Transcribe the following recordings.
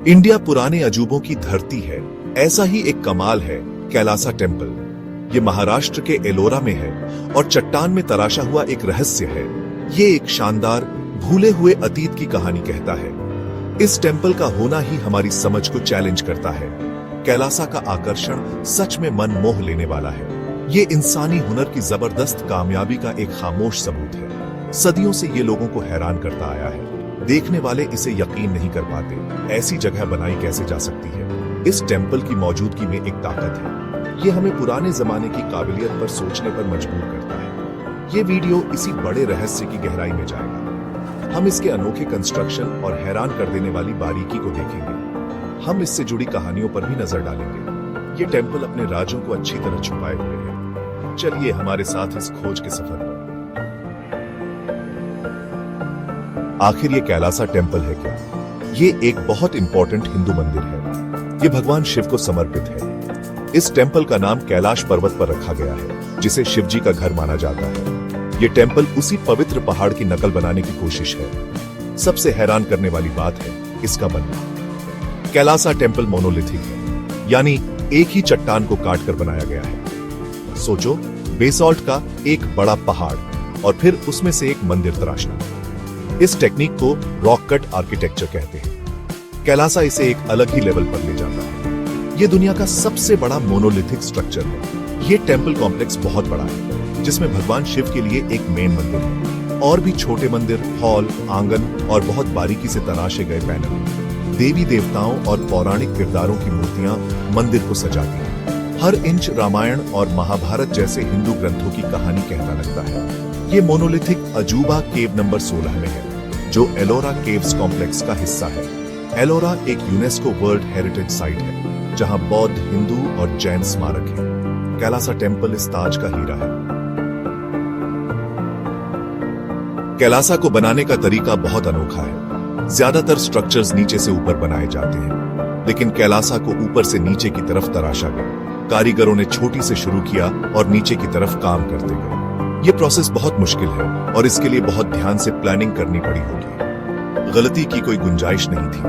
India पुराने अजूबों की धरती है। ऐसा ही एक कमाल है कैलासा टेम्पल। ये महाराष्ट्र के एलोरा में है और चट्टान में तराशा हुआ एक रहस्य है। ये एक शानदार भूले हुए अतीत की कहानी कहता है। इस टेम्पल का होना ही हमारी समझ को चैलेंज करता है। कैलासा का आकर्षण सच में मन मोह लेने वाला है। ये इंसानी हुनर की जबरदस्त कामयाबी का एक खामोश सबूत है। सदियों से ये लोगों को हैरान करता आया है। देखने वाले इसे यकीन नहीं कर पाते। ऐसी जगह बनाई कैसे जा सकती है? इस टेम्पल की मौजूदगी में एक ताकत है। ये हमें पुराने जमाने की काबिलियत पर सोचने पर मजबूर करता है। ये वीडियो इसी बड़े रहस्य की गहराई में जाएगा। हम इसके अनोखे कंस्ट्रक्शन और हैरान कर देने वाली बारीकी को देखेंगे। हम इससे जुड़ी कहानियों पर भी नजर डालेंगे। ये टेम्पल अपने राजों को अच्छी तरह छुपाए हुए है। चलिए हमारे साथ इस खोज के सफर पर। आखिर ये कैलासा टेम्पल है क्या? ये एक बहुत इंपॉर्टेंट हिंदू मंदिर है। ये भगवान शिव को समर्पित है। इस टेम्पल का नाम कैलाश पर्वत पर रखा गया है, जिसे शिव जी का घर माना जाता है। ये टेम्पल उसी पवित्र पहाड़ की नकल बनाने की कोशिश है। सबसे हैरान करने वाली बात है इसका बनना। कैलासा टेम्पल मोनोलिथिक है, यानी एक ही चट्टान को काट कर बनाया गया है। सोचो, बेसॉल्ट का एक बड़ा पहाड़ और फिर उसमें से एक मंदिर तराशना। इस टेक्निक को रॉक कट आर्किटेक्चर कहते हैं। कैलासा इसे एक अलग ही लेवल पर ले जाता है। यह दुनिया का सबसे बड़ा मोनोलिथिक स्ट्रक्चर है। यह टेम्पल कॉम्प्लेक्स बहुत बड़ा है, जिसमें भगवान शिव के लिए एक मेन मंदिर है और भी छोटे मंदिर, हॉल, आंगन और बहुत बारीकी से तराशे गए पैनल, देवी देवताओं और पौराणिक किरदारों की मूर्तियां मंदिर को सजाती हैं। हर इंच रामायण और महाभारत जैसे हिंदू ग्रंथों की कहानी कहता लगता है। ये मोनोलिथिक अजूबा केव नंबर 16 में है, जो एलोरा केव्स कॉम्प्लेक्स का हिस्सा है। एलोरा एक यूनेस्को वर्ल्ड हेरिटेज साइट है, जहां बौद्ध, हिंदू और जैन स्मारक है। कैलासा टेम्पल इस ताज का हीरा है। कैलासा को बनाने का तरीका बहुत अनोखा है। ज्यादातर स्ट्रक्चर्स नीचे से ऊपर बनाए जाते हैं, लेकिन कैलासा को ऊपर से नीचे की तरफ तराशा गया। कारीगरों ने छोटी से शुरू किया और नीचे की तरफ काम करते गए। ये प्रोसेस बहुत मुश्किल है और इसके लिए बहुत ध्यान से प्लानिंग करनी पड़ी होगी। गलती की कोई गुंजाइश नहीं थी।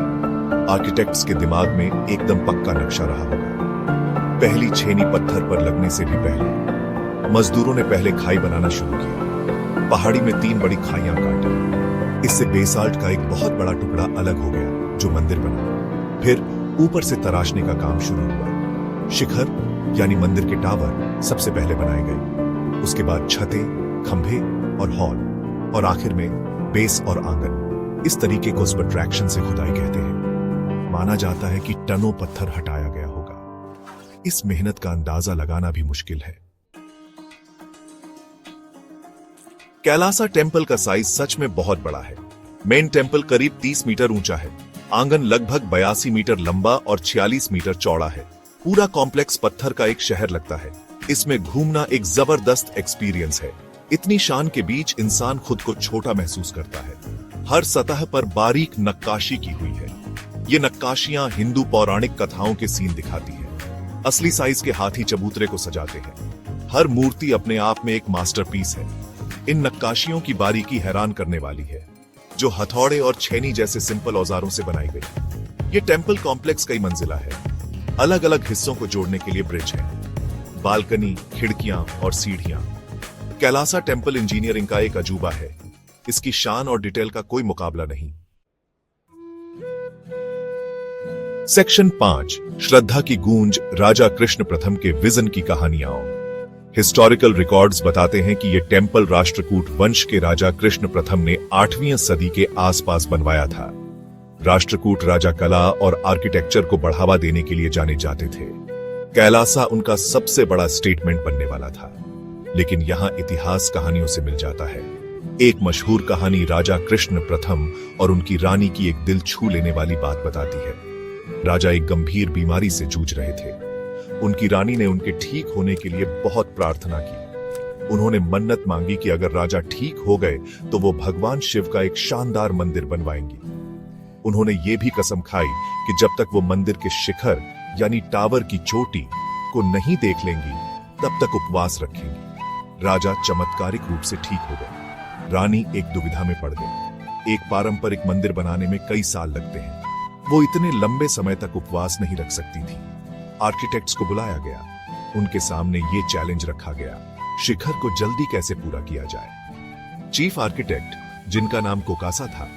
आर्किटेक्ट्स के दिमाग में एकदम पक्का नक्शा रहा होगा। पहली छेनी पत्थर पर लगने से भी पहले मजदूरों ने पहले खाई बनाना शुरू किया। पहाड़ी में 3 बड़ी खाइयां काटी। इससे बेसाल्ट का एक बहुत बड़ा टुकड़ा अलग हो गया, जो मंदिर बना। फिर ऊपर से तराशने का काम शुरू हुआ। शिखर यानी मंदिर के टावर सबसे पहले बनाए गए। उसके बाद छतें, खंभे और हॉल, और आखिर में बेस और आंगन। इस तरीके को सब्ट्रैक्शन से खुदाई कहते हैं। माना जाता है कि टनों पत्थर हटाया गया होगा। इस मेहनत का अंदाजा लगाना भी मुश्किल है। कैलासा टेम्पल का साइज सच में बहुत बड़ा है। मेन टेम्पल करीब 30 मीटर ऊंचा है। आंगन लगभग 82 मीटर लंबा और 46 मीटर चौड़ा है। पूरा कॉम्प्लेक्स पत्थर का एक शहर लगता है। इसमें घूमना एक जबरदस्त एक्सपीरियंस है। इतनी शान के बीच इंसान खुद को छोटा महसूस करता है। हर सतह पर बारीक नक्काशी की हुई है। ये नक्काशियां हिंदू पौराणिक कथाओं के सीन दिखाती है। असली साइज के हाथी चबूतरे को सजाते हैं। हर मूर्ति अपने आप में एक मास्टरपीस है। इन नक्काशियों की बारीकी हैरान करने वाली है, जो हथौड़े और छेनी जैसे सिंपल औजारों से बनाई गई। ये टेम्पल कॉम्प्लेक्स कई मंजिला है। अलग अलग हिस्सों को जोड़ने के लिए ब्रिज है, बालकनी, खिड़कियां और सीढ़ियां। कैलासा टेम्पल इंजीनियरिंग का एक अजूबा है। इसकी शान और डिटेल का कोई मुकाबला नहीं। सेक्शन 5, श्रद्धा की गूंज, राजा कृष्ण प्रथम के विजन की कहानियां। हिस्टोरिकल रिकॉर्ड्स बताते हैं कि यह टेम्पल राष्ट्रकूट वंश के राजा कृष्ण प्रथम ने 8वीं सदी के आसपास बनवाया था। राष्ट्रकूट राजा कला और आर्किटेक्चर को बढ़ावा देने के लिए जाने जाते थे। कैलासा उनका सबसे बड़ा स्टेटमेंट बनने वाला था। लेकिन यहां इतिहास कहानियों से मिल जाता है। एक मशहूर कहानी राजा कृष्ण प्रथम और उनकी रानी की एक दिल छू लेने वाली बात बताती है। राजा एक गंभीर बीमारी से जूझ रहे थे। उनकी रानी ने उनके ठीक होने के लिए बहुत प्रार्थना की। उन्होंने मन्नत मांगी कि अगर राजा ठीक हो गए तो वो भगवान शिव का एक शानदार मंदिर बनवाएंगी। उन्होंने ये भी कसम खाई कि जब तक वो मंदिर के शिखर यानी टावर की चोटी को नहीं देख लेंगी, तब तक उपवास रखेंगी। राजा चमत्कारिक रूप से ठीक हो गए। रानी एक दुविधा में पड़ गई। एक पारंपरिक मंदिर बनाने में कई साल लगते हैं, वो इतने लंबे समय तक उपवास नहीं रख सकती थी। आर्किटेक्ट्स को बुलाया गया, उनके सामने ये चैलेंज रखा गया, शिखर को जल्दी कैसे पूरा किया जाए। चीफ आर्किटेक्ट, जिनका नाम कोकासा था,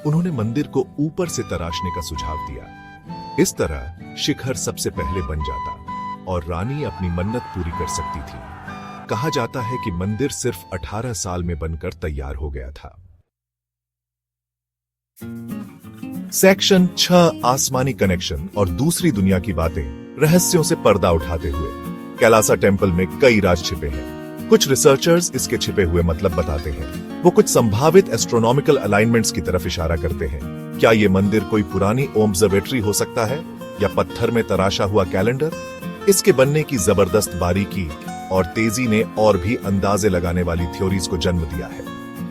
उन्होंने मंदिर को ऊपर से तराशने का सुझाव दिया। इस तरह शिखर सबसे पहले बन जाता और रानी अपनी मन्नत पूरी कर सकती थी। कहा जाता है कि मंदिर सिर्फ 18 साल में बनकर तैयार हो गया था। सेक्शन 6 आसमानी कनेक्शन और दूसरी दुनिया की बातें, रहस्यों से पर्दा उठाते हुए। कैलासा टेम्पल में कई राज छिपे हैं। कुछ रिसर्चर्स इसके छिपे हुए मतलब बताते हैं। वो कुछ संभावित एस्ट्रोनॉमिकल अलाइनमेंट्स की तरफ इशारा करते हैं। क्या ये मंदिर कोई पुरानी ऑब्जर्वेटरी हो सकता है या पत्थर में तराशा हुआ कैलेंडर? इसके बनने की जबरदस्त बारीकी और तेजी ने और भी अंदाजे लगाने वाली थ्योरीज को जन्म दिया है।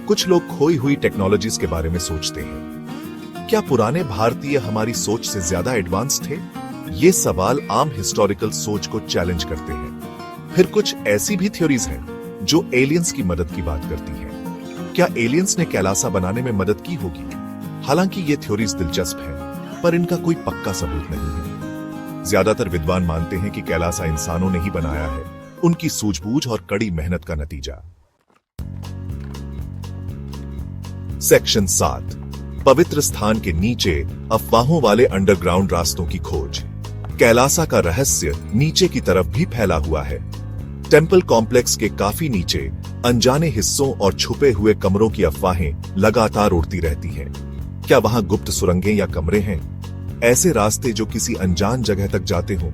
कुछ लोग खोई हुई टेक्नोलॉजीज के बारे में सोचते हैं। क्या पुराने भारतीय हमारी सोच से ज्यादा एडवांस थे? ये सवाल आम हिस्टोरिकल सोच को चैलेंज करते हैं। फिर कुछ ऐसी भी थ्योरीज हैं जो एलियंस की मदद की बात करती हैं। क्या एलियंस ने कैलासा बनाने में मदद की होगी? हालांकि ये थ्योरीज दिलचस्प हैं, पर इनका कोई पक्का सबूत नहीं है। ज्यादातर विद्वान मानते हैं कि कैलासा इंसानों ने ही बनाया है, उनकी सूझबूझ और कड़ी मेहनत का नतीजा। सेक्शन 7 पवित्र स्थान के नीचे अफवाहों वाले अंडरग्राउंड रास्तों की खोज। कैलासा का रहस्य नीचे की तरफ भी फैला हुआ है। टेम्पल कॉम्प्लेक्स के काफी नीचे अनजाने हिस्सों और छुपे हुए कमरों की अफवाहें लगातार उड़ती रहती हैं। क्या वहां गुप्त सुरंगें या कमरे हैं? ऐसे रास्ते जो किसी अनजान जगह तक जाते हों।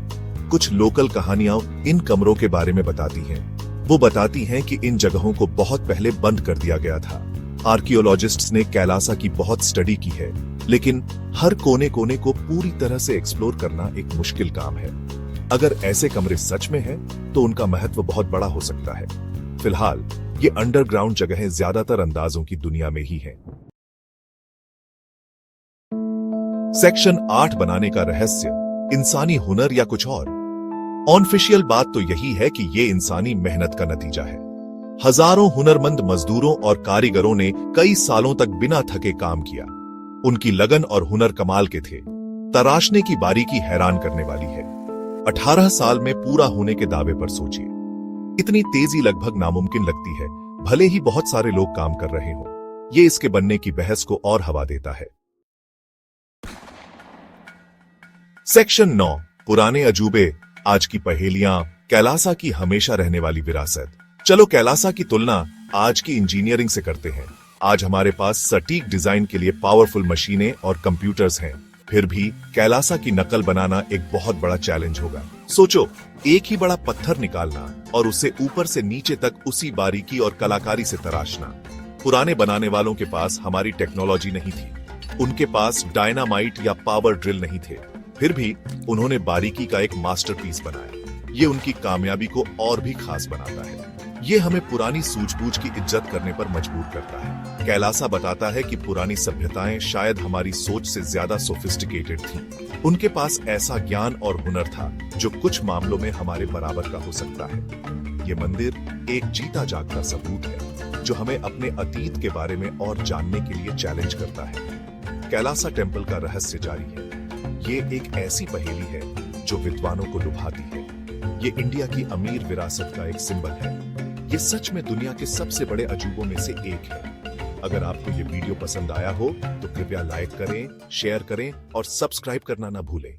कुछ लोकल कहानियां इन कमरों के बारे में बताती हैं। वो बताती हैं कि इन जगहों को बहुत पहले बंद कर दिया गया था। आर्कियोलॉजिस्ट्स ने कैलासा की बहुत स्टडी की है, लेकिन हर कोने कोने को पूरी तरह से एक्सप्लोर करना एक मुश्किल काम है। अगर ऐसे कमरे सच में हैं, तो उनका महत्व बहुत बड़ा हो सकता है। फिलहाल ये अंडरग्राउंड जगहें ज्यादातर अंदाजों की दुनिया में ही हैं। सेक्शन 8 बनाने का रहस्य, इंसानी हुनर या कुछ और? ऑनऑफिशियल बात तो यही है कि ये इंसानी मेहनत का नतीजा है। हजारों हुनरमंद मजदूरों और कारीगरों ने कई सालों तक बिना थके काम किया। उनकी लगन और हुनर कमाल के थे। तराशने की बारीकी हैरान करने वाली है। 18 साल में पूरा होने के दावे पर सोचिए। इतनी तेजी लगभग नामुमकिन लगती है, भले ही बहुत सारे लोग काम कर रहे हों। ये इसके बनने की बहस को और हवा देता है। सेक्शन 9 पुराने अजूबे, आज की पहेलियां, कैलासा की हमेशा रहने वाली विरासत। चलो कैलासा की तुलना आज की इंजीनियरिंग से करते हैं। आज हमारे पास सटीक डिजाइन के लिए पावरफुल मशीनें और कंप्यूटर्स हैं। फिर भी कैलासा की नकल बनाना एक बहुत बड़ा चैलेंज होगा। सोचो, एक ही बड़ा पत्थर निकालना और उसे ऊपर से नीचे तक उसी बारीकी और कलाकारी से तराशना। पुराने बनाने वालों के पास हमारी टेक्नोलॉजी नहीं थी। उनके पास डायनामाइट या पावर ड्रिल नहीं थे। फिर भी उन्होंने बारीकी का एक मास्टरपीस बनाया। ये उनकी कामयाबी को और भी खास बनाता है। ये हमें पुरानी सूझबूझ की इज्जत करने पर मजबूर करता है। कैलासा बताता है कि पुरानी सभ्यताएं शायद हमारी सोच से ज्यादा सोफिस्टिकेटेड थीं। उनके पास ऐसा ज्ञान और हुनर था जो कुछ मामलों में हमारे बराबर का हो सकता है। ये मंदिर एक जीता जागता सबूत है जो हमें अपने अतीत के बारे में और जानने के लिए चैलेंज करता है। कैलासा टेम्पल का रहस्य जारी है। ये एक ऐसी पहेली है जो विद्वानों को लुभाती है। ये इंडिया की अमीर विरासत का एक सिंबल है। ये सच में दुनिया के सबसे बड़े अजूबों में से एक है। अगर आपको ये वीडियो पसंद आया हो तो कृपया लाइक करें, शेयर करें और सब्सक्राइब करना ना भूलें।